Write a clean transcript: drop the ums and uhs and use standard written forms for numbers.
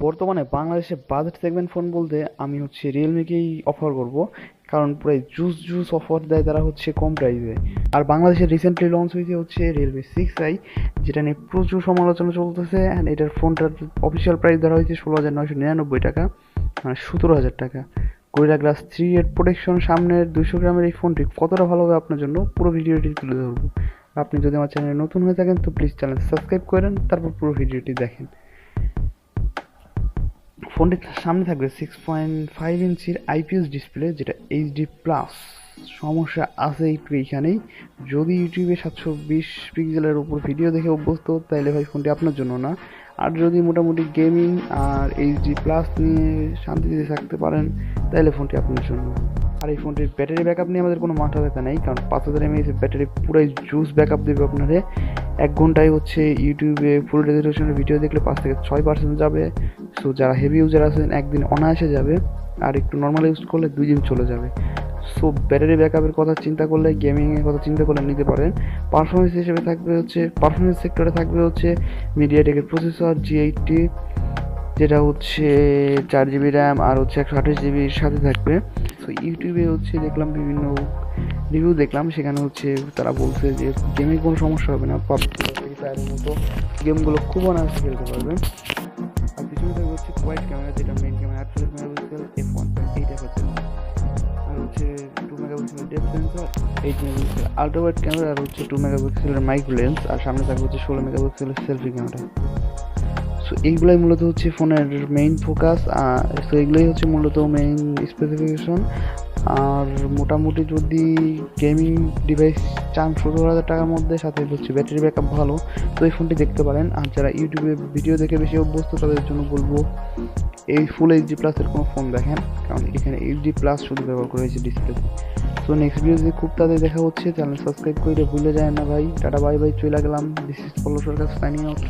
বর্তমানে বাংলাদেশে budget segment phone বলতে আমি রিয়েলমিকেই অফার করব, কারণ প্রায় জুস জুস অফার দেয় তারা কম প্রাইসে। আর বাংলাদেশে রিসেন্টলি লঞ্চ হয়েছে রিয়েলমি 6i, যেটা নিয়ে প্রচুর সমালোচনা চলতেছে। অ্যান্ড এটার ফোনটার অফিসিয়াল প্রাইস ধরা হয়েছে 16,999 টাকা, মানে 17,000 টাকা। গরিলা গ্লাস 3 এর প্রোটেকশন সামনের 200 গ্রামের এই ফোনটি কতটা ভালো হবে আপনার জন্য পুরো ভিডিওটি তুলে ধরবো। আপনি যদি আমার চ্যানেলে নতুন হয়ে থাকেন তো প্লিজ চ্যানেল সাবস্ক্রাইব করেন, তারপর পুরো ভিডিওটি দেখেন। ফোনটির সামনে থাকবে 6.5 ইঞ্চির আইপিএস ডিসপ্লে, যেটা এইচডি প্লাস। সমস্যা আছে একটু এইখানেই, যদি ইউটিউবে 720 পিক্সেলের উপর ভিডিও দেখে অভ্যস্ত তাইলে ভাই ফোনটি আপনার জন্য না। আর যদি মোটামুটি গেমিং আর এইচডি প্লাস নিয়ে শান্তিতে থাকতে পারেন তাহলে ফোনটি আপনার জন্য। আর এই ফোনটির ব্যাটারি ব্যাকআপ নিয়ে আমাদের কোনো মাথা ব্যথা নেই, কারণ 5000 mAh ব্যাটারি পুরাই জুস ব্যাকআপ দেবে আপনারে। 1 ঘন্টায় ইউটিউবে ফুল রেজলিউশনের ভিডিও দেখলে 5 থেকে 6% যাবে। সো যারা হেভি ইউজার আছেন একদিন অনায়াসে যাবে, আর একটু নর্মাল ইউজ করলে 2 দিন চলে যাবে। সো ব্যাটারি ব্যাকআপের কথা চিন্তা করলে, গেমিংয়ের কথা চিন্তা করলে নিতে পারেন। পারফরমেন্স হিসেবে থাকবে পারফরমেন্স সেক্টরে থাকবে মিডিয়াটেকের প্রসেসর G80, যেটা 4 জিবি র্যাম আর 128 জিবির সাথে থাকবে। সো ইউটিউবে দেখলাম বিভিন্ন রিভিউ দেখলাম, সেখানে তারা বলছে যে গেমে কোনো সমস্যা হবে না, পাবজি বা ফ্রি ফায়ারের মতো গেমগুলো খুব অনায়াসে খেলতে পারবেন। আর পিছনে থাকবে কোয়াইট ক্যামেরা, যেটা মেইন ক্যামেরা 48 মেগাপিক্সেল f1.8 আর 2 মেগাপিক্সেলের depth sensor, 8 megapixel ultra wide camera, আর 2 মেগাপিক্সেলের মাইক্রো লেন্স, আর সামনে থাকবে 16 মেগাপিক্সেলের সেলফি ক্যামেরা। সো এইগুলাই মূলত ফোনের মেইন ফোকাস। সো এগুলোই মূলত মেইন স্পেসিফিকেশন। আর মোটামুটি যদি গেমিং ডিভাইস চান 17,000 টাকার মধ্যে, সাথে ব্যাটারি ব্যাকআপ ভালো, তো এই ফোনটি দেখতে পারেন। আর যারা ইউটিউবে ভিডিও দেখে বেশি অভ্যস্ত তাদের জন্য বলবো এই ফুল এইচডি প্লাসের কোনো ফোন দেখেন, কারণ এখানে এইচডি প্লাস শুধু ব্যবহার করা হয়েছে ডিসপ্লেতে। সো নেক্সট ভিডিওতে খুব তাড়াতাড়ি দেখা হচ্ছে। চ্যানেল সাবস্ক্রাইব করে ভুলে যায় না ভাই। টাটা বাই বাই, চলে গেলাম। This is Pallab Sarkar signing out.